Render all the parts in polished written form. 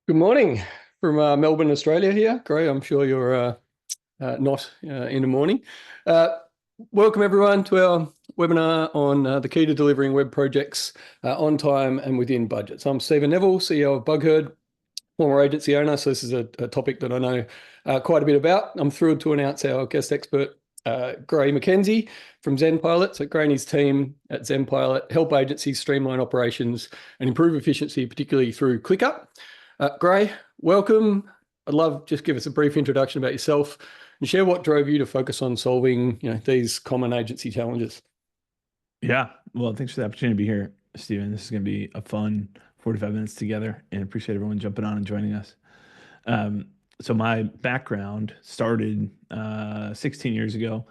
Good morning from Melbourne, Australia here. Gray, I'm sure you're not in the morning. Uh, Welcome everyone to our webinar on the key to delivering web projects on time and within budget. So I'm Stephen Neville, CEO of BugHerd, former agency owner. So this is a topic that I know quite a bit about. I'm thrilled to announce our guest expert, Gray Mackenzie from ZenPilot. So Gray and his team at ZenPilot help agencies streamline operations and improve efficiency, particularly through ClickUp. Gray, welcome. I'd love just give us a brief introduction about yourself and share what drove you to focus on solving, these common agency challenges. Yeah. Well, thanks for the opportunity to be here, Stephen. This is going to be a fun 45 minutes together and appreciate everyone jumping on and joining us. Um, so my background started 16 years ago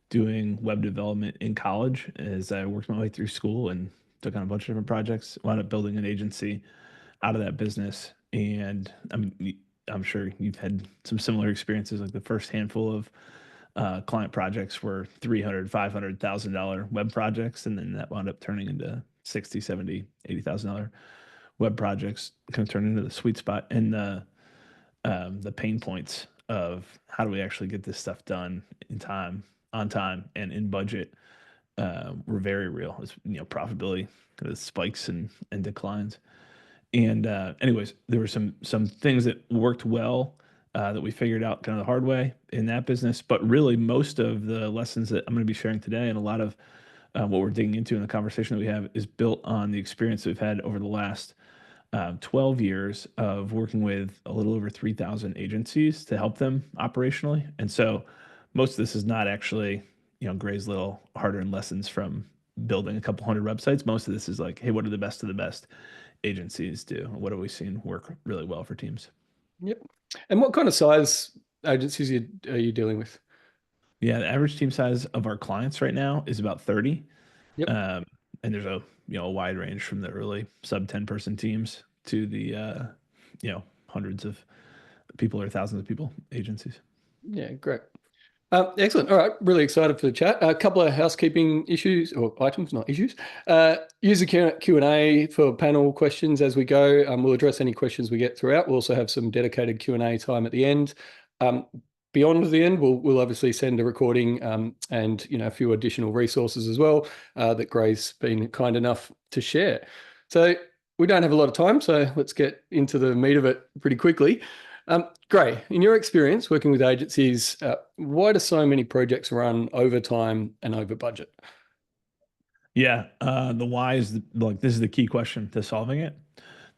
doing web development in college as I worked my way through school and took on a bunch of different projects, wound up building an agency out of that business. And I'm sure you've had some similar experiences, like the first handful of client projects were $300, $500,000 web projects, and then that wound up turning into 60, 70, $80,000 web projects, kind of turned into the sweet spot and the pain points of how do we actually get this stuff done in time, on time, and in budget were very real. It's, profitability kind of spikes and declines. And anyways, there were some things that worked well that we figured out kind of the hard way in that business. But really, most of the lessons that I'm going to be sharing today, and a lot of what we're digging into in the conversation that we have, is built on the experience that we've had over the last 12 years of working with a little over 3,000 agencies to help them operationally. And so, most of this is not actually, Gray's little hard-earned lessons from building a couple hundred websites. Most of this is like, hey, what are the best of the best agencies do? What have we seen work really well for teams? Yep. And what kind of size agencies are you dealing with? Yeah, the average team size of our clients right now is about 30. Yep. Um, and there's a wide range from the early sub 10 person teams to the hundreds of people or thousands of people agencies. Yeah, great. Excellent. All right. Really excited for the chat. A couple of housekeeping issues or items, not issues. Use the Q&A for panel questions as we go. We'll address any questions we get throughout. We'll also have some dedicated Q&A time at the end. Um, Beyond the end, we'll obviously send a recording and a few additional resources as well that Gray's been kind enough to share. So we don't have a lot of time, so let's get into the meat of it pretty quickly. Gray, in your experience working with agencies, why do so many projects run over time and over budget? Yeah, the why is like this is the key question to solving it.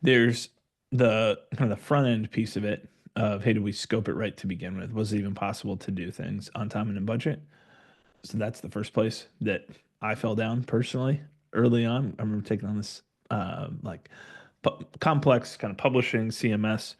There's the kind of the front end piece of it of hey, did we scope it right to begin with? Was it even possible to do things on time and in budget? So that's the first place that I fell down personally early on. I remember taking on this like complex kind of publishing CMS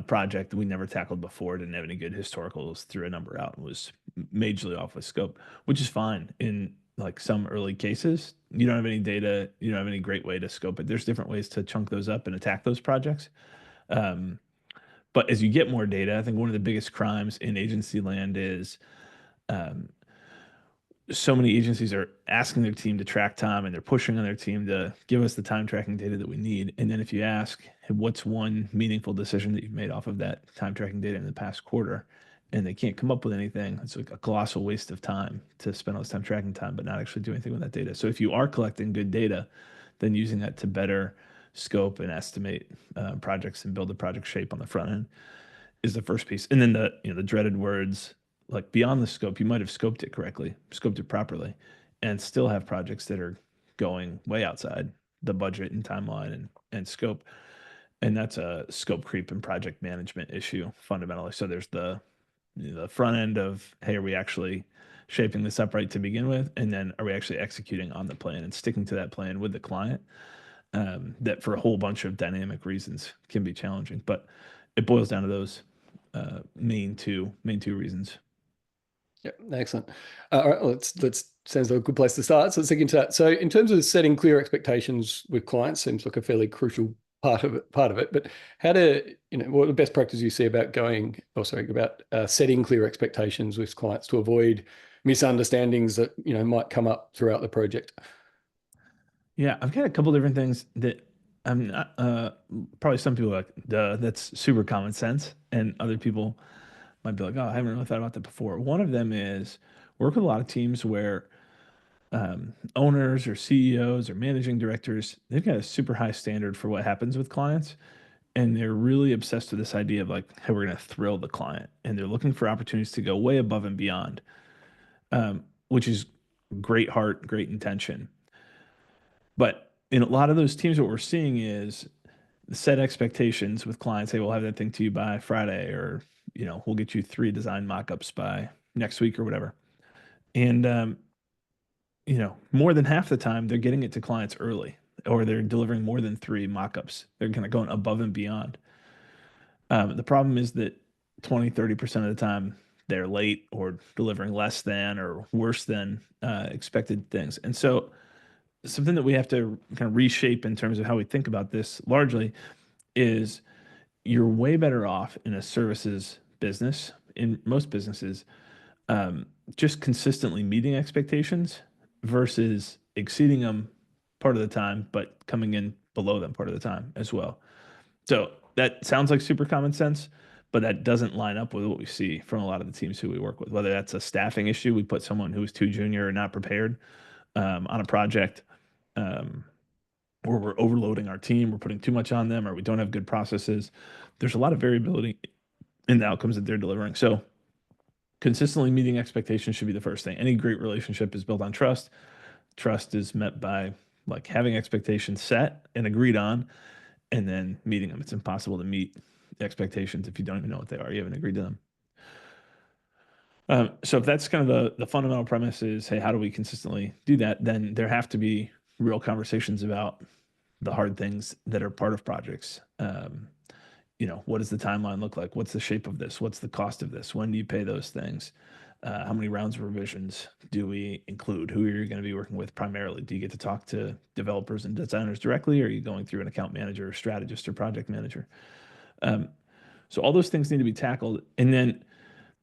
project that we never tackled before. Didn't have any good historicals. Threw a number out and was majorly off with scope, which is fine in like some early cases. You don't have any data. You don't have any great way to scope it. There's different ways to chunk those up and attack those projects. Um, but as you get more data, I think one of the biggest crimes in agency land is um, so many agencies are asking their team to track time and they're pushing on their team to give us the time tracking data that we need. And then if you ask, hey, what's one meaningful decision that you've made off of that time tracking data in the past quarter? And they can't come up with anything. It's like a colossal waste of time to spend all this time tracking time, but not actually do anything with that data. So if you are collecting good data, then using that to better scope and estimate projects and build the project shape on the front end is the first piece. And then the dreaded words like beyond the scope, you might have scoped it correctly, scoped it properly, and still have projects that are going way outside the budget and timeline and scope. And that's a scope creep and project management issue fundamentally. So there's the front end of, hey, are we actually shaping this up right to begin with? And then are we actually executing on the plan and sticking to that plan with the client? That for a whole bunch of dynamic reasons can be challenging. But it boils down to those main two reasons. Yeah, excellent. All right, let's sounds like a good place to start. So let's dig into that. So in terms of setting clear expectations with clients, seems like a fairly crucial part of it. But how to, what are the best practices you see about about setting clear expectations with clients to avoid misunderstandings that might come up throughout the project? Yeah, I've got a couple different things that I'm not, probably some people are like, duh, that's super common sense. And other people might be like, oh, I haven't really thought about that before. One of them is work with a lot of teams where owners or CEOs or managing directors, they've got a super high standard for what happens with clients. And they're really obsessed with this idea of like, hey, we're going to thrill the client. And they're looking for opportunities to go way above and beyond, which is great heart, great intention. But in a lot of those teams, what we're seeing is set expectations with clients. Hey, we'll have that thing to you by Friday, or we'll get you 3 design mock-ups by next week or whatever. And more than half the time they're getting it to clients early, or they're delivering more than 3 mock-ups. They're kind of going above and beyond. The problem is that 20-30% of the time they're late or delivering less than or worse than expected things. And so something that we have to kind of reshape in terms of how we think about this largely is you're way better off in a services business, in most businesses, just consistently meeting expectations versus exceeding them part of the time, but coming in below them part of the time as well. So that sounds like super common sense, but that doesn't line up with what we see from a lot of the teams who we work with. Whether that's a staffing issue, we put someone who is too junior or not prepared on a project, or we're overloading our team, we're putting too much on them, or we don't have good processes. There's a lot of variability in the outcomes that they're delivering. So consistently meeting expectations should be the first thing. Any great relationship is built on trust. Trust is met by like having expectations set and agreed on, and then meeting them. It's impossible to meet expectations if you don't even know what they are. You haven't agreed to them. So if that's kind of the fundamental premise is, hey, how do we consistently do that? Then there have to be real conversations about the hard things that are part of projects. What does the timeline look like? What's the shape of this? What's the cost of this? When do you pay those things? How many rounds of revisions do we include? Who are you going to be working with primarily? Do you get to talk to developers and designers directly, or are you going through an account manager or strategist or project manager? So all those things need to be tackled. And then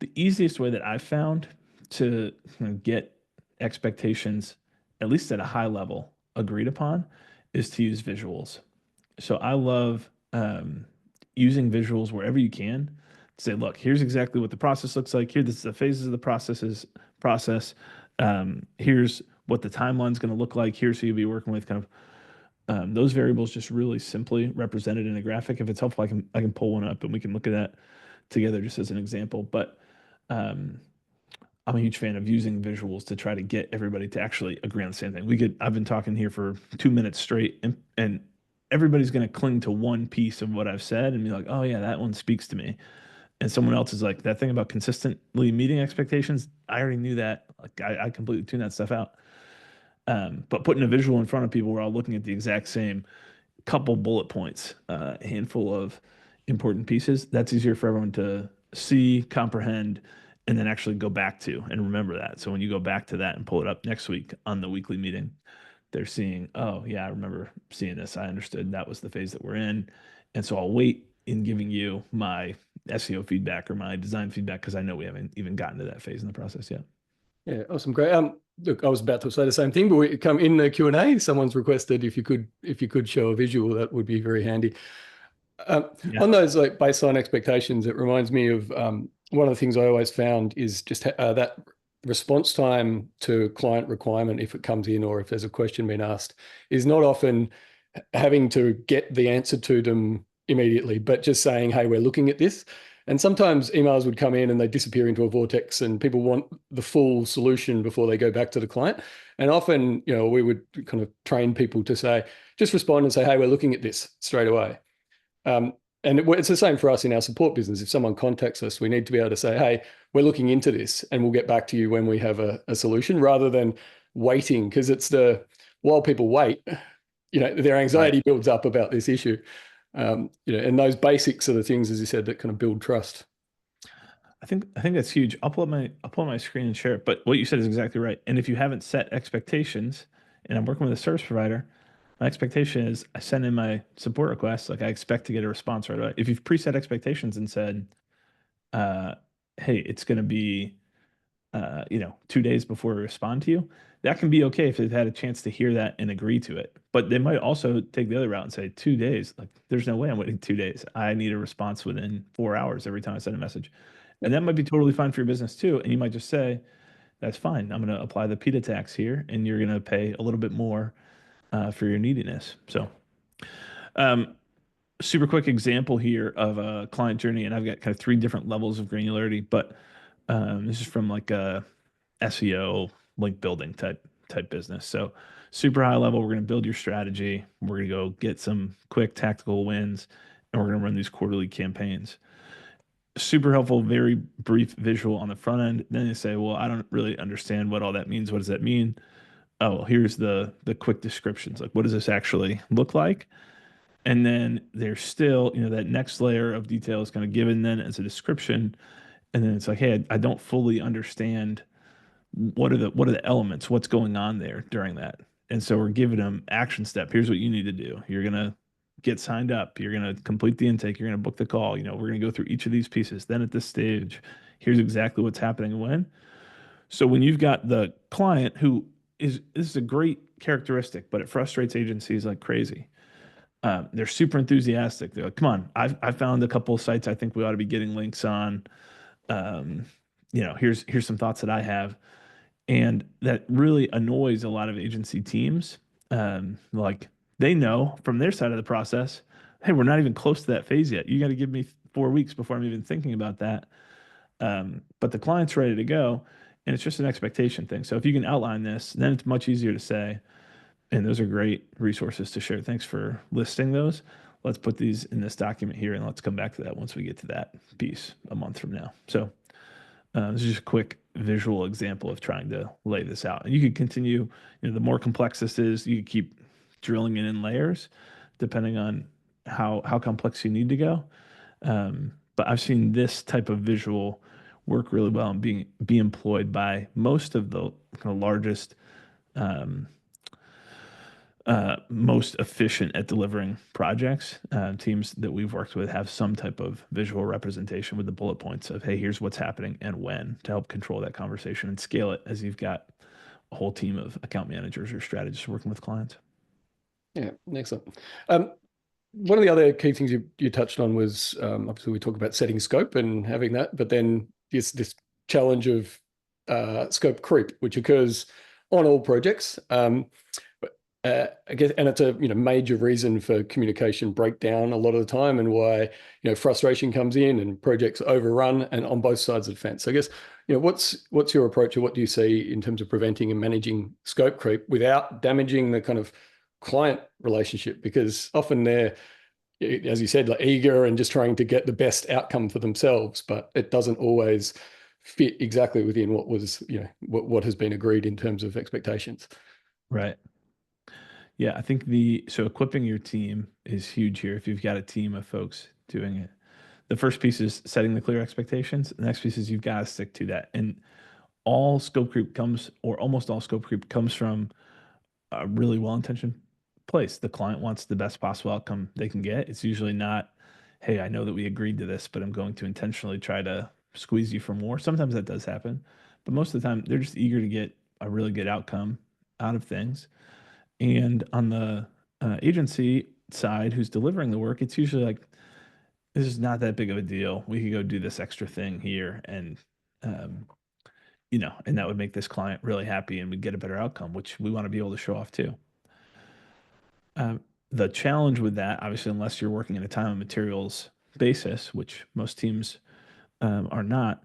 the easiest way that I've found to get expectations, at least at a high level, agreed upon is to use visuals. So I love using visuals wherever you can to say, look, here's exactly what the process looks like. Here, this is the phases of the process. Here's what the timeline's going to look like. Here's who you'll be working with. Kind of those variables just really simply represented in a graphic. If it's helpful, I can pull one up and we can look at that together just as an example. But I'm a huge fan of using visuals to try to get everybody to actually agree on the same thing. I've been talking here for 2 minutes straight, and everybody's going to cling to one piece of what I've said and be like, oh yeah, that one speaks to me. And someone else is like, that thing about consistently meeting expectations, I already knew that. Like I completely tuned that stuff out. But putting a visual in front of people, we're all looking at the exact same couple bullet points, a handful of important pieces. That's easier for everyone to see, comprehend, and then actually go back to and remember that. So when you go back to that and pull it up next week on the weekly meeting, they're seeing, oh yeah, I remember seeing this. I understood that was the phase that we're in. And so I'll wait in giving you my SEO feedback or my design feedback because I know we haven't even gotten to that phase in the process yet. Yeah, awesome, great. Look, I was about to say the same thing, but we come in the Q&A. Someone's requested if you could show a visual, that would be very handy. On those like baseline expectations, it reminds me of one of the things I always found is just that response time to client requirement, if it comes in or if there's a question being asked, is not often having to get the answer to them immediately, but just saying, hey, we're looking at this. And sometimes emails would come in and they disappear into a vortex and people want the full solution before they go back to the client. And often, we would kind of train people to say, just respond and say, hey, we're looking at this straight away. And it's the same for us in our support business. If someone contacts us, we need to be able to say, hey, we're looking into this and we'll get back to you when we have a solution, rather than waiting, because while people wait, their anxiety builds up about this issue. And those basics are the things, as you said, that kind of build trust. I think that's huge. I'll pull up my screen and share it. But what you said is exactly right. And if you haven't set expectations, and I'm working with a service provider, my expectation is I send in my support request, like I expect to get a response right away. If you've preset expectations and said, hey, it's going to be 2 days before we respond to you, that can be okay if they've had a chance to hear that and agree to it. But they might also take the other route and say 2 days. Like, there's no way I'm waiting 2 days. I need a response within 4 hours every time I send a message. And that might be totally fine for your business too. And you might just say, that's fine. I'm going to apply the PITA tax here, and you're going to pay a little bit more for your neediness. So, super quick example here of a client journey, and I've got kind of 3 different levels of granularity, but this is from like a SEO link building type business. So super high level, we're going to build your strategy. We're going to go get some quick tactical wins, and we're going to run these quarterly campaigns. Super helpful, very brief visual on the front end. Then they say, well, I don't really understand what all that means. What does that mean? Oh, well, here's the quick descriptions. Like, what does this actually look like? And then there's still, that next layer of detail is kind of given then as a description. And then it's like, hey, I don't fully understand what are the elements, what's going on there during that. And so we're giving them action step. Here's what you need to do. You're going to get signed up. You're going to complete the intake. You're going to book the call. We're going to go through each of these pieces. Then at this stage, here's exactly what's happening when. So when you've got the client who this is a great characteristic, but it frustrates agencies like crazy. They're super enthusiastic. They're like, come on, I've found a couple of sites I think we ought to be getting links on. Here's some thoughts that I have. And that really annoys a lot of agency teams. Like, they know from their side of the process, hey, we're not even close to that phase yet. You got to give me 4 weeks before I'm even thinking about that. But the client's ready to go, and it's just an expectation thing. So if you can outline this, then it's much easier to say, and those are great resources to share. Thanks for listing those. Let's put these in this document here, and let's come back to that once we get to that piece a month from now. So this is just a quick visual example of trying to lay this out. And you could continue, the more complex this is, you could keep drilling in layers depending on how complex you need to go. But I've seen this type of visual work really well and be employed by most of the kind of largest, most efficient at delivering projects. Teams that we've worked with have some type of visual representation with the bullet points of, hey, here's what's happening and when, to help control that conversation and scale it as you've got a whole team of account managers or strategists working with clients. Yeah, excellent. One of the other key things you touched on was obviously we talk about setting scope and having that, but then this challenge of scope creep, which occurs on all projects. I guess, and it's a major reason for communication breakdown a lot of the time, and why frustration comes in and projects overrun, and on both sides of the fence. So I guess what's your approach, or what do you see in terms of preventing and managing scope creep without damaging the kind of client relationship? Because often they're, as you said, like eager and just trying to get the best outcome for themselves, but it doesn't always fit exactly within what was what has been agreed in terms of expectations. Right. Yeah, I think so equipping your team is huge here. If you've got a team of folks doing it, the first piece is setting the clear expectations. The next piece is you've got to stick to that. And all scope creep comes, or almost all scope creep comes from a really well-intentioned place. The client wants the best possible outcome they can get. It's usually not, hey, I know that we agreed to this, but I'm going to intentionally try to squeeze you for more. Sometimes that does happen, but most of the time they're just eager to get a really good outcome out of things. And on the agency side, who's delivering the work, it's usually like, this is not that big of a deal. We could go do this extra thing here, and and that would make this client really happy, and we'd get a better outcome, which we want to be able to show off too. The challenge with that, obviously, unless you're working in a time and materials basis, which most teams are not,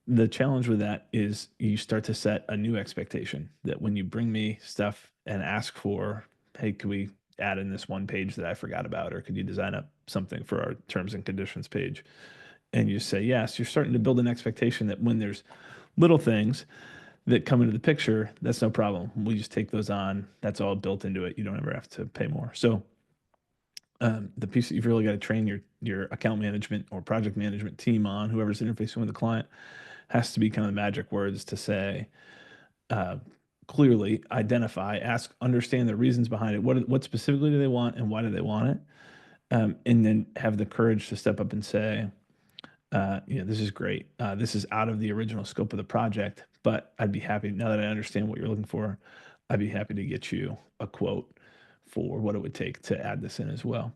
the challenge with that is you start to set a new expectation that when you bring me stuff and ask for, hey, could we add in this one page that I forgot about, or could you design up something for our terms and conditions page? And you say yes, you're starting to build an expectation that when there's little things that come into the picture, that's no problem. We just take those on. That's all built into it. You don't ever have to pay more. So the piece that you've really got to train your account management or project management team on, whoever's interfacing with the client, has to be kind of the magic words to say, clearly identify, ask, understand the reasons behind it. What specifically do they want, and why do they want it? And then have the courage to step up and say, this is great. This is out of the original scope of the project, but I'd be happy now that I understand what you're looking for. I'd be happy to get you a quote for what it would take to add this in as well.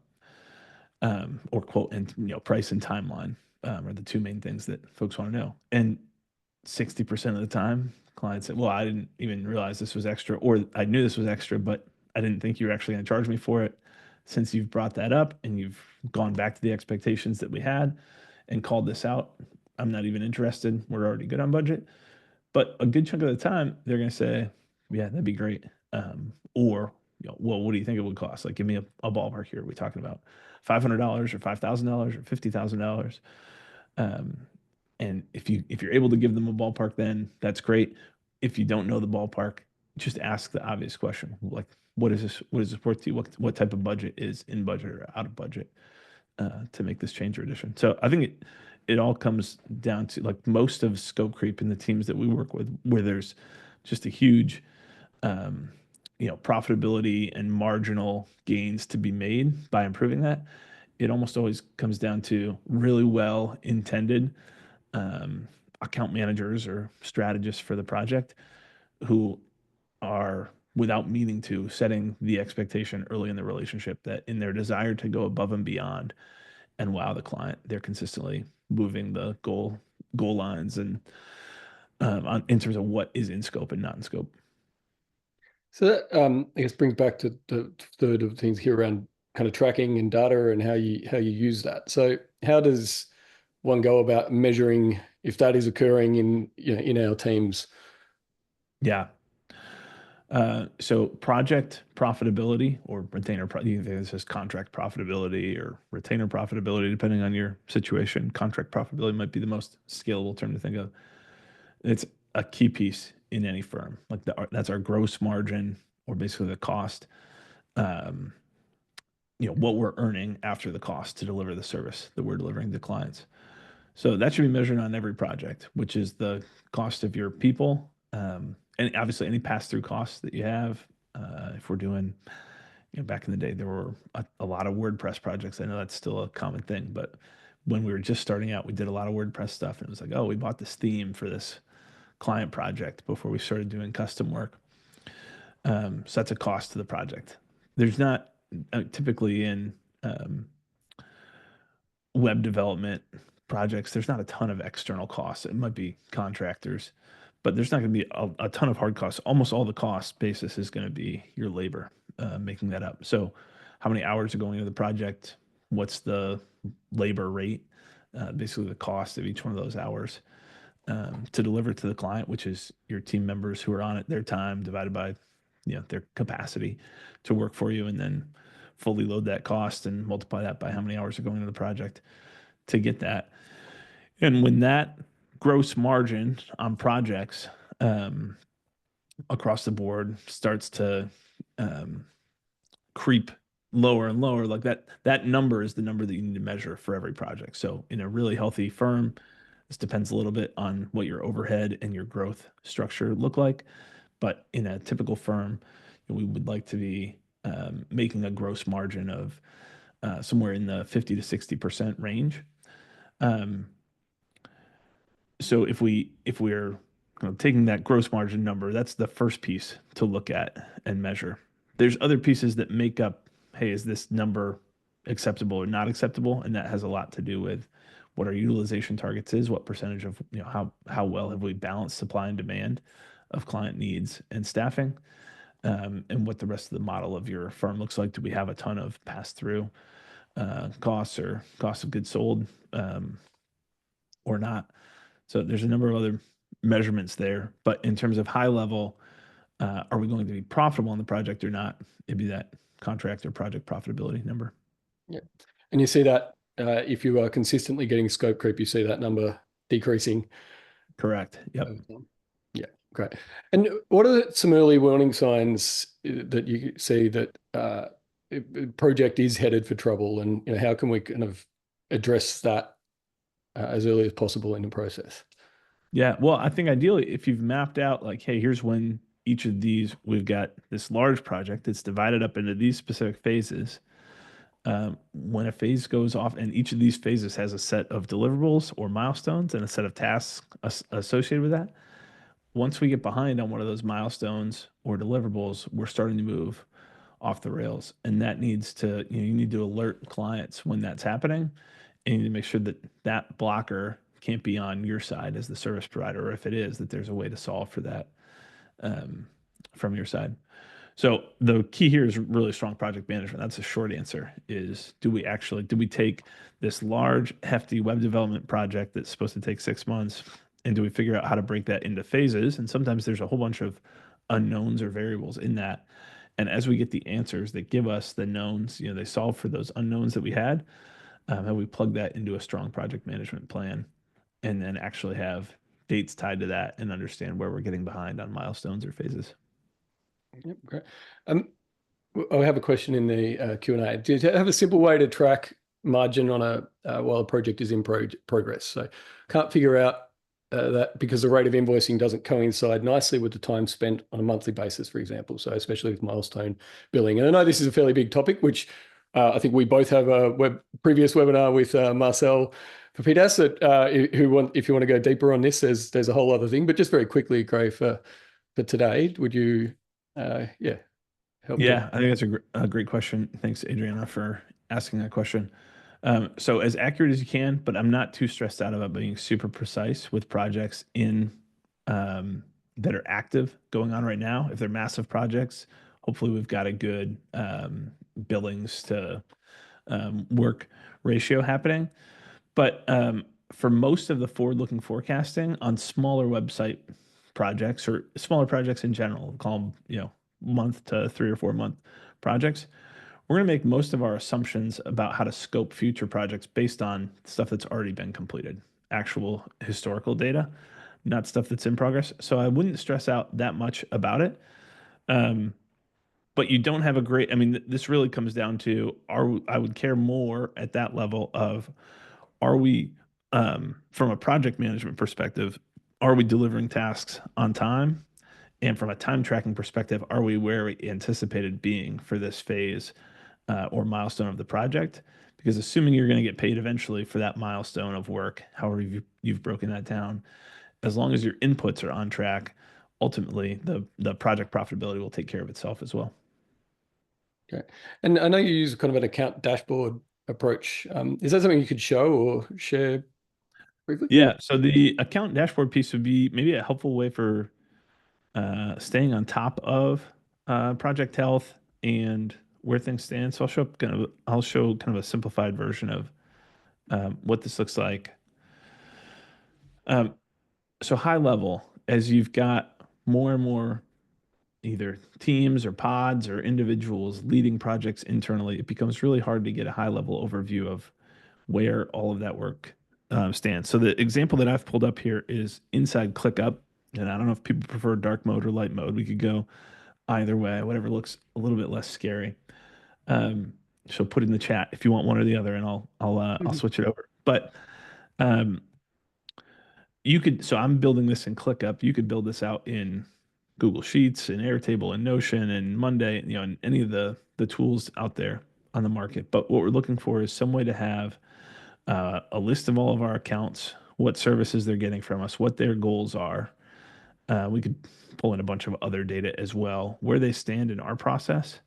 Or quote and price and timeline are the two main things that folks want to know. And 60% of the time, clients say, well, I didn't even realize this was extra, or I knew this was extra, but I didn't think you were actually going to charge me for it. Since you've brought that up and you've gone back to the expectations that we had and called this out, I'm not even interested. We're already good on budget. But a good chunk of the time, they're going to say, yeah, that'd be great. Or, well, what do you think it would cost? Like, give me a ballpark here. Are we talking about $500 or $5,000 or $50,000? And if you're able to give them a ballpark, then that's great. If you don't know the ballpark, just ask the obvious question, like, what is this worth to you? What type of budget is in budget or out of budget to make this change or addition? So I think it all comes down to, like, most of scope creep in the teams that we work with, where there's just a huge profitability and marginal gains to be made by improving that. It almost always comes down to really well intended account managers or strategists for the project who are, without meaning to, setting the expectation early in the relationship that in their desire to go above and beyond and wow the client, they're consistently moving the goal lines and in terms of what is in scope and not in scope. So that I guess brings back to the third of things here around kind of tracking and data and how you use that. So how does one go about measuring if that is occurring in our teams? Yeah. So project profitability or retainer, this is contract profitability or retainer profitability, depending on your situation. Contract profitability might be the most scalable term to think of. It's a key piece in any firm. Like that's our gross margin, or basically the cost, what we're earning after the cost to deliver the service that we're delivering to clients. So that should be measured on every project, which is the cost of your people, and obviously any pass-through costs that you have. If we're doing, back in the day, there were a lot of WordPress projects. I know that's still a common thing, but when we were just starting out, we did a lot of WordPress stuff, and it was like, oh, we bought this theme for this client project before we started doing custom work. So that's a cost to the project. There's not typically in web development projects, there's not a ton of external costs. It might be contractors, but there's not going to be a ton of hard costs. Almost all the cost basis is going to be your labor, making that up. So how many hours are going into the project? What's the labor rate? Basically the cost of each one of those hours to deliver to the client, which is your team members who are on it, their time divided by their capacity to work for you, and then fully load that cost and multiply that by how many hours are going into the project to get that. And when that gross margin on projects across the board starts to creep lower and lower, like that number is the number that you need to measure for every project. So in a really healthy firm, this depends a little bit on what your overhead and your growth structure look like. But in a typical firm, we would like to be making a gross margin of somewhere in the 50 to 60% range. So if we're taking that gross margin number, that's the first piece to look at and measure. There's other pieces that make up, hey, is this number acceptable or not acceptable? And that has a lot to do with what our utilization targets is, what percentage of, how well have we balanced supply and demand of client needs and staffing, and what the rest of the model of your firm looks like. Do we have a ton of pass-through costs or cost of goods sold or not? So there's a number of other measurements there. But in terms of high level, are we going to be profitable on the project or not? It'd be that contract or project profitability number. Yeah. And you see that if you are consistently getting scope creep, you see that number decreasing. Correct. Yep. Yeah, great. And what are some early warning signs that you see that a project is headed for trouble, and how can we kind of address that as early as possible in the process? Yeah, well, I think ideally, if you've mapped out, like, hey, here's when each of these, we've got this large project that's divided up into these specific phases. When a phase goes off, and each of these phases has a set of deliverables or milestones and a set of tasks associated with that, once we get behind on one of those milestones or deliverables, we're starting to move off the rails. And that needs to, you need to alert clients when that's happening. And you need to make sure that that blocker can't be on your side as the service provider, or if it is, that there's a way to solve for that from your side. So the key here is really strong project management. That's a short answer is, do we take this large, hefty web development project that's supposed to take 6 months, and do we figure out how to break that into phases? And sometimes there's a whole bunch of unknowns or variables in that. And as we get the answers that give us the knowns, they solve for those unknowns that we had, and we plug that into a strong project management plan, and then actually have dates tied to that and understand where we're getting behind on milestones or phases. Yep, great. I have a question in the Q&A. Do you have a simple way to track margin on while a project is in progress? So can't figure out that because the rate of invoicing doesn't coincide nicely with the time spent on a monthly basis, for example. So especially with milestone billing. And I know this is a fairly big topic, which I think we both have a previous webinar with Marcel Papidas that if you want to go deeper on this, there's a whole other thing. But just very quickly, Gray, for today, would you help? Yeah, I think that's a great question. Thanks, Adriana, for asking that question. So as accurate as you can, but I'm not too stressed out about being super precise with projects that are active going on right now. If they're massive projects, hopefully we've got a good billings to work ratio happening. But for most of the forward-looking forecasting on smaller website projects or smaller projects in general, call them, month to 3 or 4 month projects, we're going to make most of our assumptions about how to scope future projects based on stuff that's already been completed, actual historical data, not stuff that's in progress. So I wouldn't stress out that much about it. But you don't have this really comes down to, I would care more at that level of, are we, from a project management perspective, are we delivering tasks on time? And from a time tracking perspective, are we where we anticipated being for this phase or milestone of the project? Because assuming you're going to get paid eventually for that milestone of work, however you've broken that down, as long as your inputs are on track, ultimately the project profitability will take care of itself as well. Okay. And I know you use kind of an account dashboard approach. Is that something you could show or share briefly? Yeah. So the account dashboard piece would be maybe a helpful way for staying on top of project health and where things stand. So I'll show kind of a simplified version of what this looks like. So high level, as you've got more and more either teams or pods or individuals leading projects internally, it becomes really hard to get a high level overview of where all of that work stands. So the example that I've pulled up here is inside ClickUp. And I don't know if people prefer dark mode or light mode. We could go either way, whatever looks a little bit less scary. So put in the chat if you want one or the other, and I'll switch it over. But so I'm building this in ClickUp. You could build this out in Google Sheets and Airtable and Notion and Monday, and any of the tools out there on the market. But what we're looking for is some way to have a list of all of our accounts, what services they're getting from us, what their goals are. We could pull in a bunch of other data as well, where they stand in our process,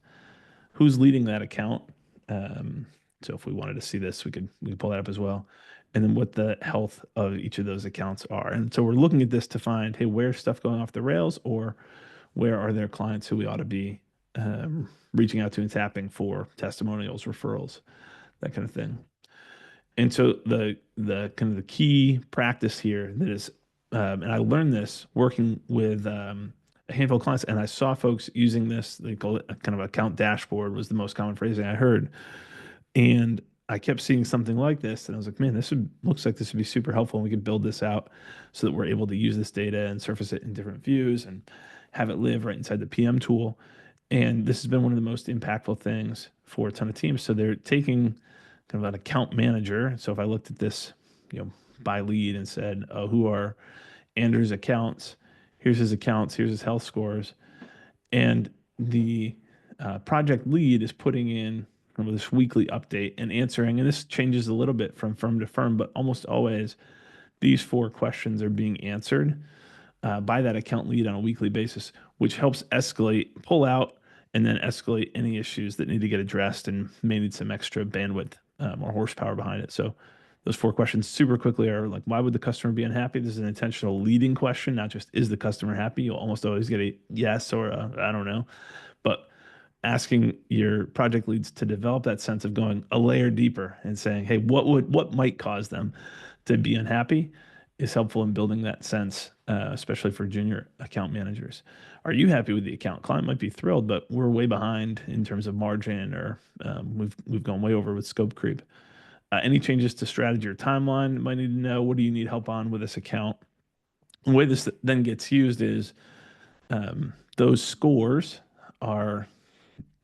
who's leading that account. So if we wanted to see this, we could pull that up as well. And then what the health of each of those accounts are. And so we're looking at this to find, hey, where's stuff going off the rails, or where are there clients who we ought to be reaching out to and tapping for testimonials, referrals, that kind of thing. And so the kind of the key practice here that is, and I learned this working with a handful of clients, and I saw folks using this. They call it a kind of account dashboard was the most common phrasing I heard. And I kept seeing something like this, and I was like, man, looks like this would be super helpful. And we could build this out so that we're able to use this data and surface it in different views and have it live right inside the PM tool. And this has been one of the most impactful things for a ton of teams. So they're taking kind of an account manager. So if I looked at this, by lead and said, oh, who are Andrew's accounts? Here's his accounts. Here's his health scores. And the project lead is putting in this weekly update and answering. And this changes a little bit from firm to firm, but almost always these 4 questions are being answered by that account lead on a weekly basis, which helps pull out, and then escalate any issues that need to get addressed and may need some extra bandwidth or horsepower behind it. So those 4 questions super quickly are like, why would the customer be unhappy? This is an intentional leading question, not just is the customer happy? You'll almost always get a yes or I don't know. But asking your project leads to develop that sense of going a layer deeper and saying, hey, what might cause them to be unhappy is helpful in building that sense, especially for junior account managers. Are you happy with the account? Client might be thrilled, but we're way behind in terms of margin, or we've gone way over with scope creep. Any changes to strategy or timeline? Might need to know, what do you need help on with this account? The way this then gets used is those scores are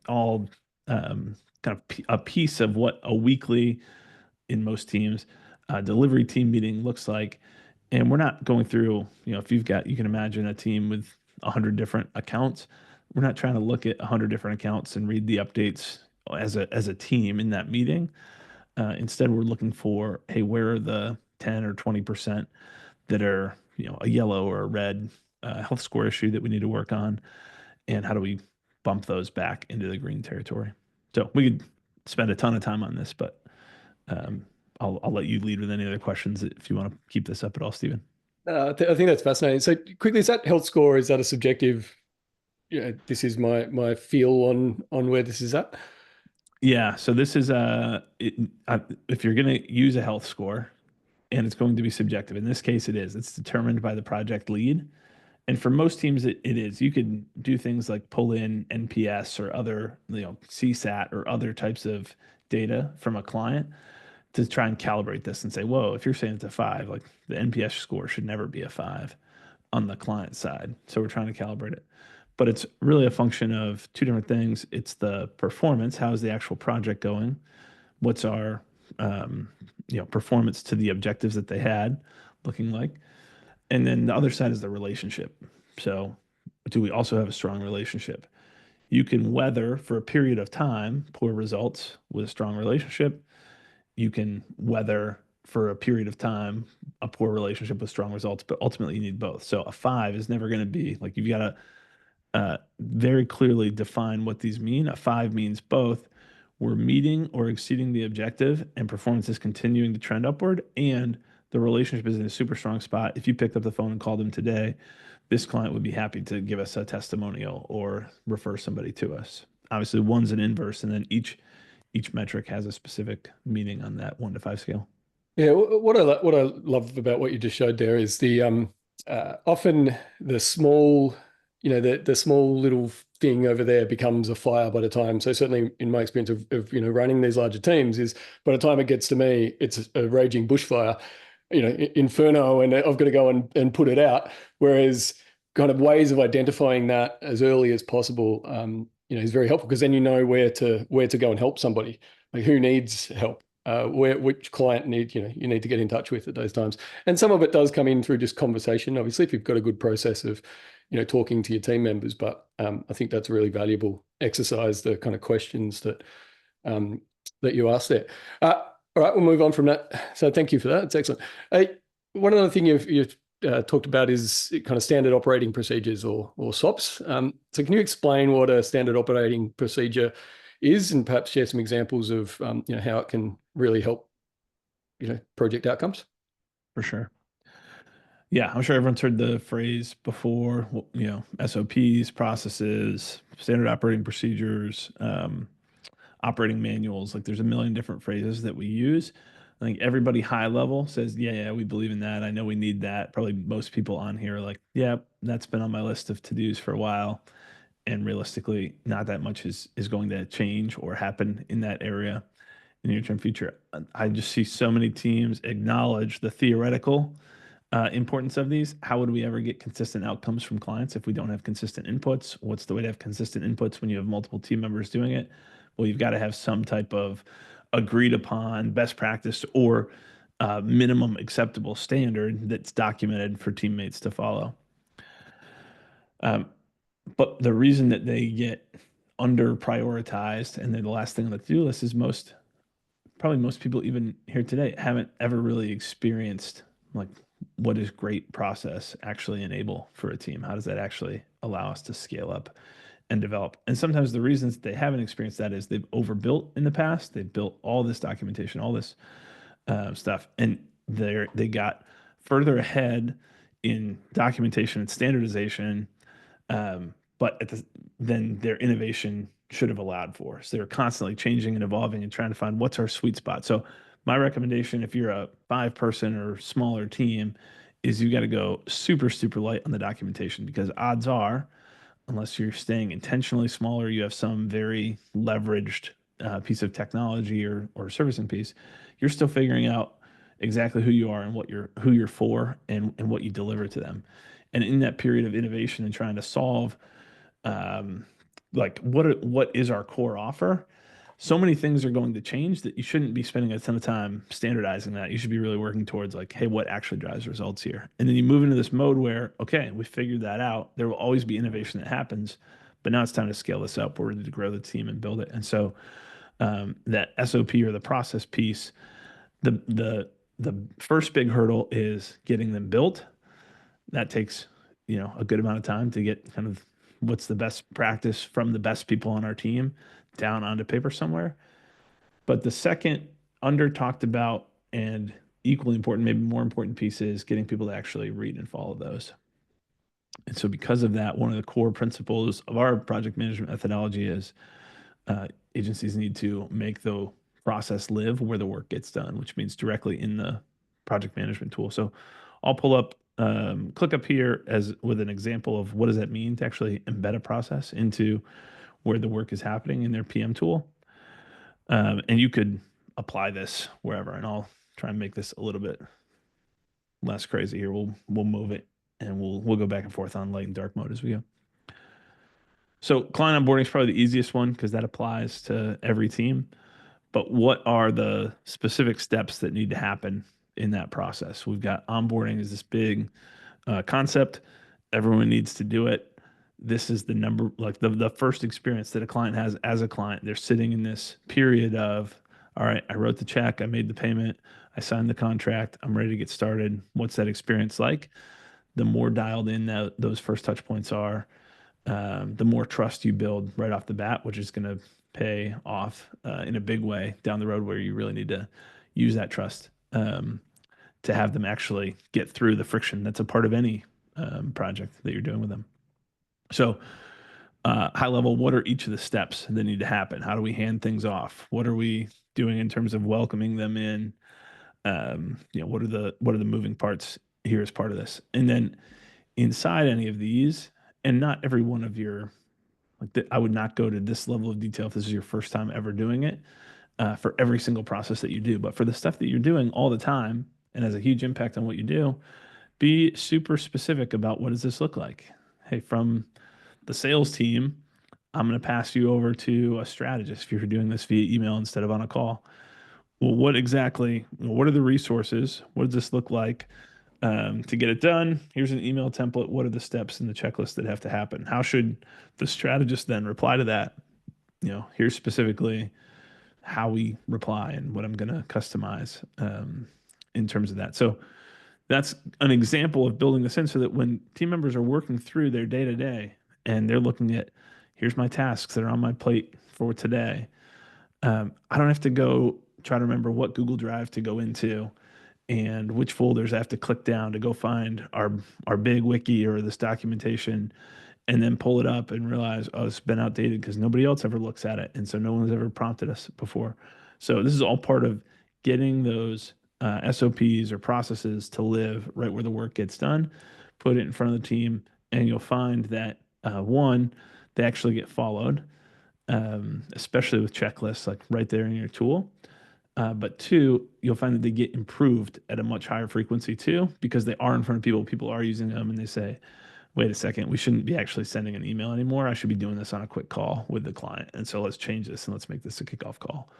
all kind of a piece of what a weekly, in most teams, delivery team meeting looks like. And we're not going through, if you can imagine a team with 100 different accounts. We're not trying to look at 100 different accounts and read the updates as a team in that meeting. Instead, we're looking for, hey, where are the 10 or 20% that are, a yellow or a red health score issue that we need to work on, and how do we bump those back into the green territory? So we could spend a ton of time on this, but I'll let you lead with any other questions if you want to keep this up at all, Stephen. I think that's fascinating. So quickly, is that health score, is that a subjective, this is my feel on where this is at? Yeah, so this is if you're going to use a health score, and it's going to be subjective. In this case, it is. It's determined by the project lead. And for most teams, it is. You could do things like pull in NPS or other, CSAT or other types of data from a client to try and calibrate this and say, whoa, if you're saying it's a 5, like the NPS score should never be a 5 on the client side. So we're trying to calibrate it. But it's really a function of 2 different things. It's the performance. How is the actual project going? What's our performance to the objectives that they had looking like? And then the other side is the relationship. So do we also have a strong relationship? You can weather for a period of time poor results with a strong relationship. You can weather for a period of time a poor relationship with strong results, but ultimately you need both. So a 5 is never going to be like, you've got to very clearly define what these mean. A 5 means both we're meeting or exceeding the objective and performance is continuing to trend upward, and the relationship is in a super strong spot. If you picked up the phone and called them today, this client would be happy to give us a testimonial or refer somebody to us. Obviously, one's an inverse, and then each metric has a specific meaning on that 1 to 5 scale. Yeah, what I love about what you just showed there is the often the small, the small little thing over there becomes a fire by the time. So certainly in my experience of running these larger teams, is by the time it gets to me, it's a raging bushfire, inferno, and I've got to go and put it out. Whereas kind of ways of identifying that as early as possible, is very helpful, because then you know where to go and help somebody, like who needs help. Which client you need to get in touch with at those times. And some of it does come in through just conversation, obviously, if you've got a good process of talking to your team members. But I think that's a really valuable exercise, the kind of questions that you asked there. All right, we'll move on from that. So thank you for that. It's excellent. One other thing you've talked about is kind of standard operating procedures, or SOPs. So can you explain what a standard operating procedure is, and perhaps share some examples of how it can really help project outcomes? For sure. Yeah, I'm sure everyone's heard the phrase before, SOPs, processes, standard operating procedures, operating manuals. Like, there's a million different phrases that we use. I think everybody high level says, yeah, we believe in that. I know we need that. Probably most people on here are like, yeah, that's been on my list of to-dos for a while. And realistically, not that much is going to change or happen in that area in the near-term future. I just see so many teams acknowledge the theoretical importance of these. How would we ever get consistent outcomes from clients if we don't have consistent inputs? What's the way to have consistent inputs when you have multiple team members doing it? Well, you've got to have some type of agreed upon best practice or minimum acceptable standard that's documented for teammates to follow. But the reason that they get under prioritized and they're the last thing on the to-do list is probably most people even here today haven't ever really experienced like what does great process actually enable for a team? How does that actually allow us to scale up and develop? And sometimes the reasons they haven't experienced that is they've overbuilt in the past. They've built all this documentation, all this stuff, and they got further ahead in documentation and standardization, but then their innovation should have allowed for. So they're constantly changing and evolving and trying to find what's our sweet spot. So my recommendation, if you're a 5-person or smaller team, is you got to go super, super light on the documentation, because odds are, unless you're staying intentionally smaller, you have some very leveraged piece of technology or servicing piece, you're still figuring out exactly who you are and who you're for, and what you deliver to them. And in that period of innovation and trying to solve, like what is our core offer, so many things are going to change that you shouldn't be spending a ton of time standardizing that. You should be really working towards like, hey, what actually drives results here? And then you move into this mode where, okay, we figured that out. There will always be innovation that happens, but now it's time to scale this up. We're ready to grow the team and build it. And so that SOP or the process piece, the first big hurdle is getting them built. That takes, a good amount of time to get kind of what's the best practice from the best people on our team down onto paper somewhere. But the second under talked about and equally important, maybe more important piece, is getting people to actually read and follow those. And so because of that, one of the core principles of our project management methodology is agencies need to make the process live where the work gets done, which means directly in the project management tool. So I'll pull up, click up here as with an example of what does that mean to actually embed a process into where the work is happening in their PM tool. And you could apply this wherever, and I'll try and make this a little bit less crazy here. We'll move it, and we'll go back and forth on light and dark mode as we go. So client onboarding is probably the easiest one because that applies to every team. But what are the specific steps that need to happen in that process? We've got onboarding is this big concept. Everyone needs to do it. This is the number, like the first experience that a client has as a client. They're sitting in this period of, all right, I wrote the check, I made the payment, I signed the contract, I'm ready to get started. What's that experience like? The more dialed in those first touch points are, the more trust you build right off the bat, which is going to pay off in a big way down the road, where you really need to use that trust to have them actually get through the friction that's a part of any project that you're doing with them. So high level, what are each of the steps that need to happen? How do we hand things off? What are we doing in terms of welcoming them in? What are the moving parts here as part of this? And then inside any of these, and not every one of your, I would not go to this level of detail if this is your first time ever doing it for every single process that you do. But for the stuff that you're doing all the time and has a huge impact on what you do, be super specific about what does this look like? Hey, from the sales team, I'm going to pass you over to a strategist if you're doing this via email instead of on a call. Well, what are the resources? What does this look like to get it done? Here's an email template. What are the steps in the checklist that have to happen? How should the strategist then reply to that? Here's specifically how we reply and what I'm going to customize in terms of that. So that's an example of building this in so that when team members are working through their day to day and they're looking at, here's my tasks that are on my plate for today. I don't have to go try to remember what Google Drive to go into and which folders I have to click down to go find our big wiki or this documentation, and then pull it up and realize, oh, it's been outdated because nobody else ever looks at it. And so no one's ever prompted us before. So this is all part of getting those SOPs or processes to live right where the work gets done, put it in front of the team, and you'll find that one, they actually get followed, especially with checklists, like right there in your tool. But two, you'll find that they get improved at a much higher frequency too, because they are in front of people. People are using them and they say, wait a second, we shouldn't be actually sending an email anymore. I should be doing this on a quick call with the client. And so let's change this and let's make this a kickoff call,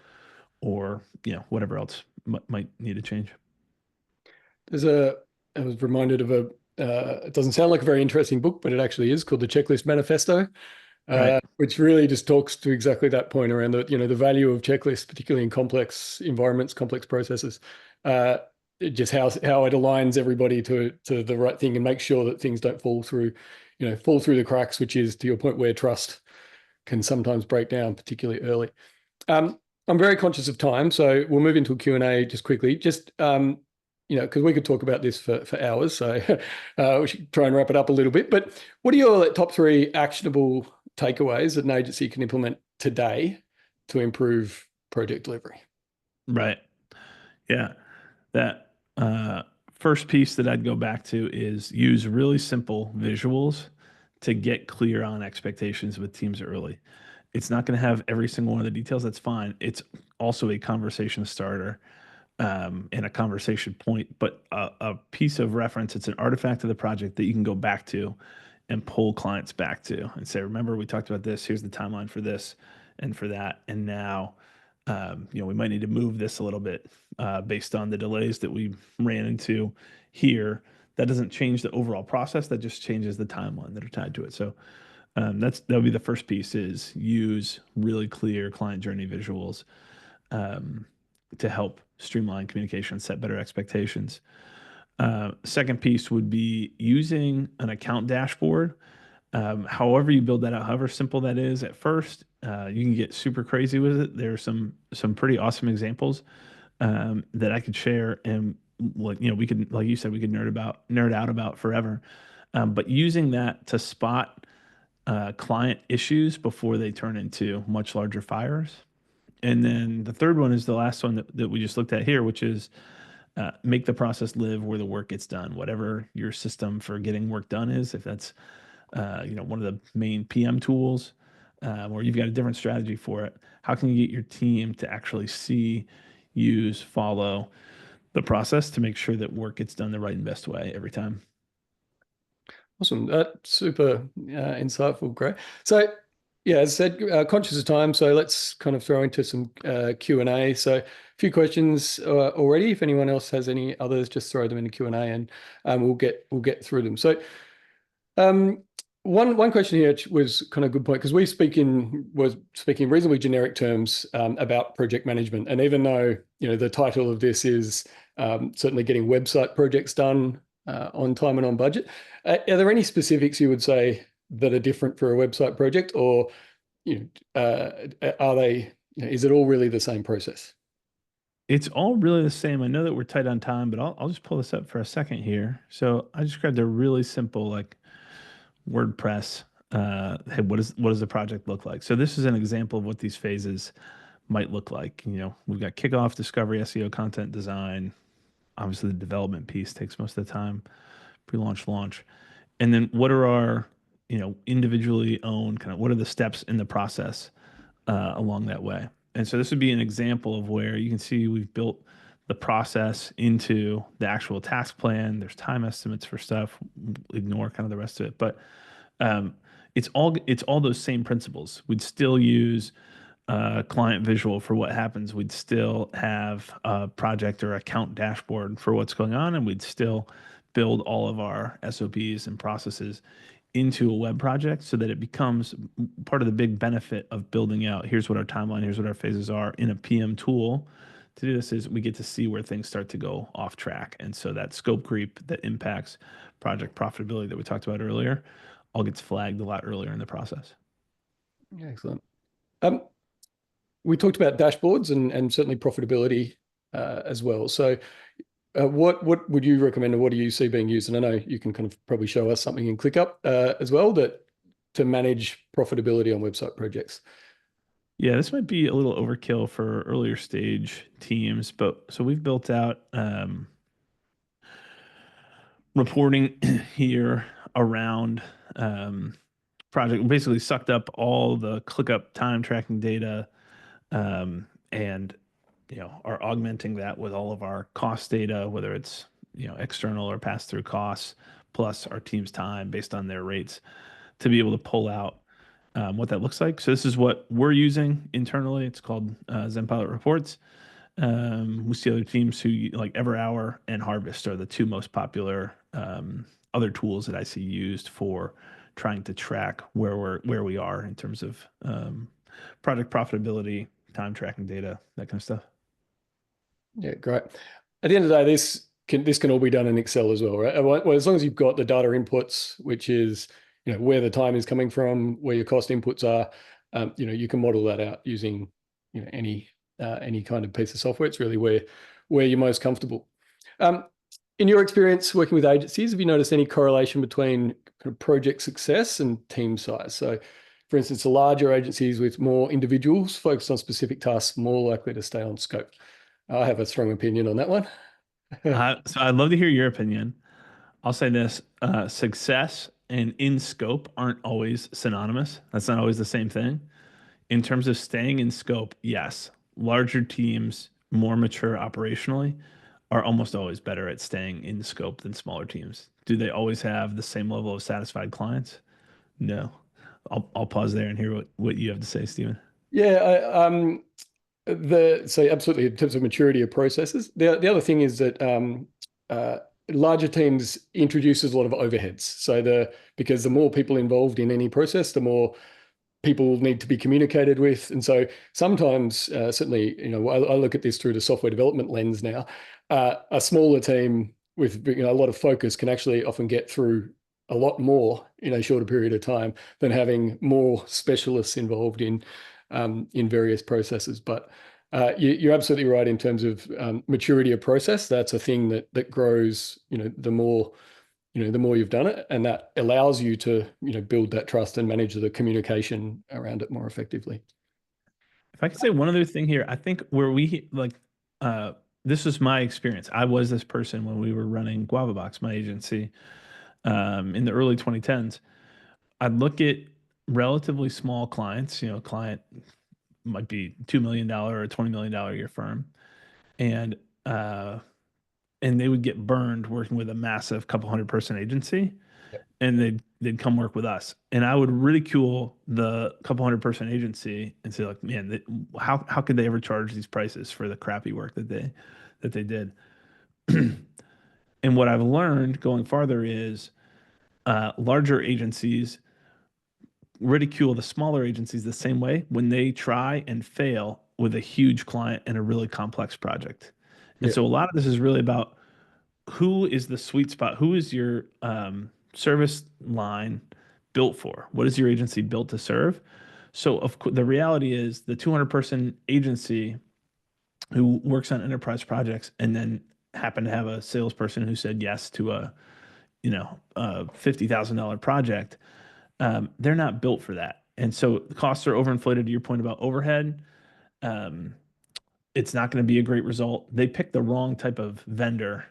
or, whatever else might need to change. I was reminded of it doesn't sound like a very interesting book, but it actually is, called The Checklist Manifesto. Right. Which really just talks to exactly that point around the value of checklists, particularly in complex environments, complex processes. just how it aligns everybody to the right thing and make sure that things don't fall through the cracks, which is, to your point, where trust can sometimes break down, particularly early. I'm very conscious of time, so we'll move into a Q&A just quickly. Just because we could talk about this for hours, so we should try and wrap it up a little bit. But what are your top 3 actionable takeaways that an agency can implement today to improve project delivery? Right. Yeah. That first piece that I'd go back to is use really simple visuals to get clear on expectations with teams early. It's not going to have every single one of the details. That's fine. It's also a conversation starter and a conversation point, but a piece of reference. It's an artifact of the project that you can go back to and pull clients back to and say, remember, we talked about this. Here's the timeline for this and for that. And now, we might need to move this a little bit based on the delays that we ran into here. That doesn't change the overall process. That just changes the timeline that are tied to it. So that would be the first piece, is use really clear client journey visuals to help streamline communication, set better expectations. Second piece would be using an account dashboard. However you build that out, however simple that is at first, you can get super crazy with it. There are some pretty awesome examples that I could share, and we could, like you said, we could nerd out about forever. But using that to spot client issues before they turn into much larger fires. And then the third one is the last one that we just looked at here, which is make the process live where the work gets done. Whatever your system for getting work done is, if that's one of the main PM tools, or you've got a different strategy for it, how can you get your team to actually see, use, follow the process to make sure that work gets done the right and best way every time? Awesome. Super insightful, Gray. So, yeah, as I said, conscious of time, so let's kind of throw into some Q&A. So, a few questions already. If anyone else has any others, just throw them in the Q&A, and we'll get through them. So, one question here was kind of a good point, because was speaking reasonably generic terms about project management, and even though the title of this is certainly getting website projects done on time and on budget, are there any specifics you would say that are different for a website project, or are they? Is it all really the same process? It's all really the same. I know that we're tight on time, but I'll just pull this up for a second here. So I just grabbed a really simple WordPress. Hey, what does the project look like? So this is an example of what these phases might look like. We've got kickoff, discovery, SEO, content design. Obviously, the development piece takes most of the time, pre-launch, launch. And then what are our, individually owned what are the steps in the process along that way? And so this would be an example of where you can see we've built the process into the actual task plan. There's time estimates for stuff. Ignore kind of the rest of it, but it's all those same principles. We'd still use client visual for what happens. We'd still have a project or account dashboard for what's going on, and we'd still build all of our SOPs and processes into a web project so that it becomes part of the big benefit of building out. Here's what our timeline, here's what our phases are in a PM tool. To do this is we get to see where things start to go off track. And so that scope creep that impacts project profitability that we talked about earlier all gets flagged a lot earlier in the process. Yeah, excellent. We talked about dashboards and certainly profitability as well. So what would you recommend, or what do you see being used? And I know you can kind of probably show us something in ClickUp as well, to manage profitability on website projects. Yeah, this might be a little overkill for earlier stage teams, but so we've built out reporting here around project. We basically sucked up all the ClickUp time tracking data and are augmenting that with all of our cost data, whether it's external or pass through costs, plus our team's time based on their rates, to be able to pull out what that looks like. So this is what we're using internally. It's called ZenPilot reports. We see other teams who like EverHour and Harvest are the two most popular other tools that I see used for trying to track where we are in terms of project profitability, time tracking data, that kind of stuff. Yeah, great. at the end of the day, this can all be done in Excel as well, right? Well, as long as you've got the data inputs, which is where the time is coming from, where your cost inputs are, you can model that out using any kind of piece of software. It's really where you're most comfortable. In your experience working with agencies, have you noticed any correlation between kind of project success and team size? So, for instance, the larger agencies with more individuals focused on specific tasks more likely to stay on scope. I have a strong opinion on that one. So I'd love to hear your opinion. I'll say this, success and in scope aren't always synonymous. That's not always the same thing. In terms of staying in scope, yes, larger teams, more mature operationally, are almost always better at staying in scope than smaller teams. Do they always have the same level of satisfied clients? No. I'll pause there and hear what you have to say, Stephen. Yeah, so absolutely in terms of maturity of processes. The other thing is that larger teams introduces a lot of overheads. So because the more people involved in any process, the more people need to be communicated with. And so sometimes, certainly, I look at this through the software development lens now. A smaller team with a lot of focus can actually often get through a lot more in a shorter period of time than having more specialists involved in various processes. But you're absolutely right in terms of maturity of process. That's a thing that grows, the more you've done it, and that allows you to, build that trust and manage the communication around it more effectively. If I could say one other thing here, I think where we like, this was my experience. I was this person when we were running GuavaBox, my agency, in the early 2010s. I'd look at relatively small clients, client might be $2 million or $20 million a year firm. And they would get burned working with a massive couple hundred person agency, Yep. and they'd come work with us. And I would ridicule the couple hundred person agency and say, like, man, how could they ever charge these prices for the crappy work that they did? And what I've learned going farther is larger agencies ridicule the smaller agencies the same way when they try and fail with a huge client and a really complex project. And Yeah. so a lot of this is really about who is the sweet spot? Who is your service line built for? What is your agency built to serve? So the reality is the 200 person agency who works on enterprise projects and then happen to have a salesperson who said yes to a $50,000 project, they're not built for that. And so the costs are overinflated to your point about overhead. Um, it's not going to be a great result. They picked the wrong type of vendor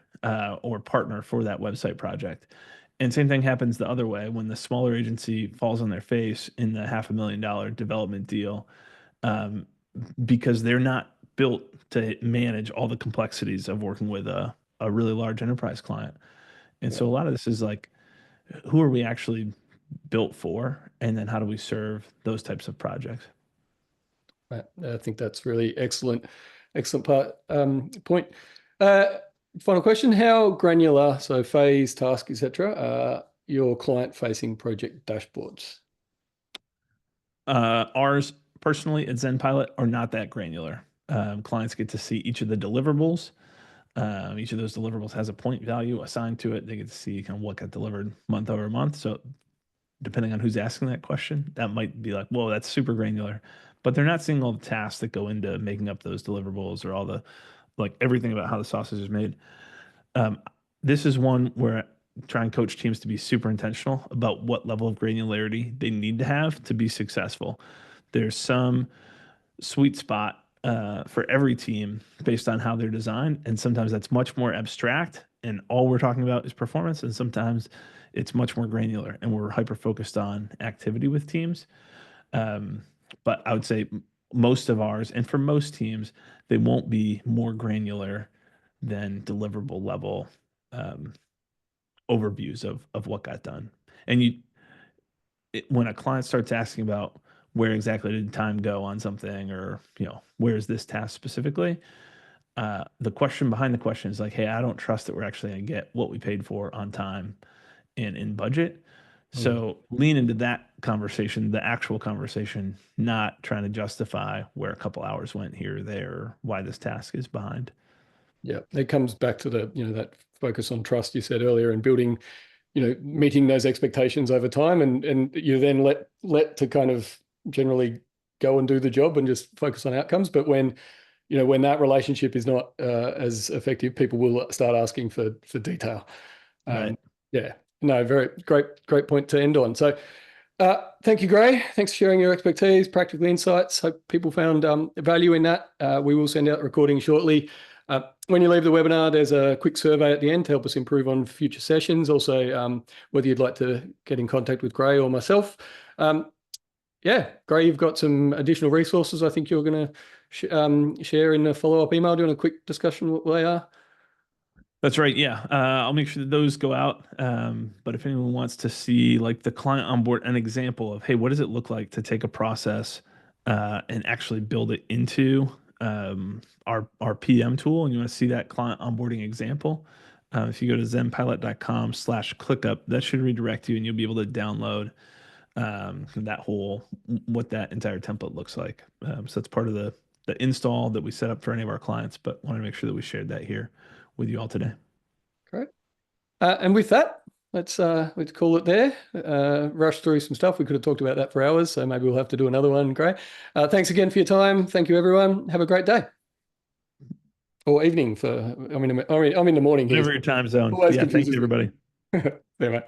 or partner for that website project. And same thing happens the other way when the smaller agency falls on their face in the $500,000 development deal, um, because they're not built to manage all the complexities of working with a really large enterprise client. And Yeah. so a lot of this is like, who are we actually built for? And then how do we serve those types of projects? I think that's really excellent point. Uh, Final question: how granular, so phase, task, etc., your client-facing project dashboards? Ours personally at ZenPilot are not that granular. Clients get to see each of the deliverables. Each of those deliverables has a point value assigned to it. They get to see kind of what got delivered month over month. So depending on who's asking that question, that might be like, whoa, that's super granular. But they're not seeing all the tasks that go into making up those deliverables or all the like everything about how the sausage is made. Um, this is one where I try and coach teams to be super intentional about what level of granularity they need to have to be successful. There's some sweet spot for every team based on how they're designed, and sometimes that's much more abstract, and all we're talking about is performance, and sometimes it's much more granular, and we're hyper focused on activity with teams. Um, but I would say most of ours, and for most teams, they won't be more granular than deliverable level um, overviews of what got done. And when a client starts asking about where exactly did time go on something, or where is this task specifically, the question behind the question is like, hey, I don't trust that we're actually going to get what we paid for on time and in budget. So lean into that conversation, the actual conversation, not trying to justify where a couple hours went here or there, or why this task is behind. Yeah, it comes back to the, that focus on trust you said earlier, and building, meeting those expectations over time, and you then let to kind of generally go and do the job and just focus on outcomes. But when that relationship is not as effective, people will start asking for detail. Right. Yeah, no, very great point to end on. So thank you, Gray. Thanks for sharing your expertise, practical insights. Hope people found value in that. We will send out the recording shortly. When you leave the webinar, there's a quick survey at the end to help us improve on future sessions. Also, whether you'd like to get in contact with Gray or myself. Yeah, Gray, you've got some additional resources I think you're going to share in a follow-up email. Doing a quick discussion what they are. That's right. Yeah. I'll make sure that those go out. But if anyone wants to see like the client onboard, an example of, hey, what does it look like to take a process and actually build it into our PM tool, and you want to see that client onboarding example, if you go to zenpilot.com/clickup, that should redirect you and you'll be able to download what that entire template looks like. So that's part of the install that we set up for any of our clients, but want to make sure that we shared that here with you all today. Great. And with that, let's call it there. Rush through some stuff. We could have talked about that for hours, so maybe we'll have to do another one. Great. Thanks again for your time. Thank you, everyone. Have a great day. Or evening I'm in the morning here. Whatever your time zone. Always Yeah, thank you, confuses me. everybody. There, mate.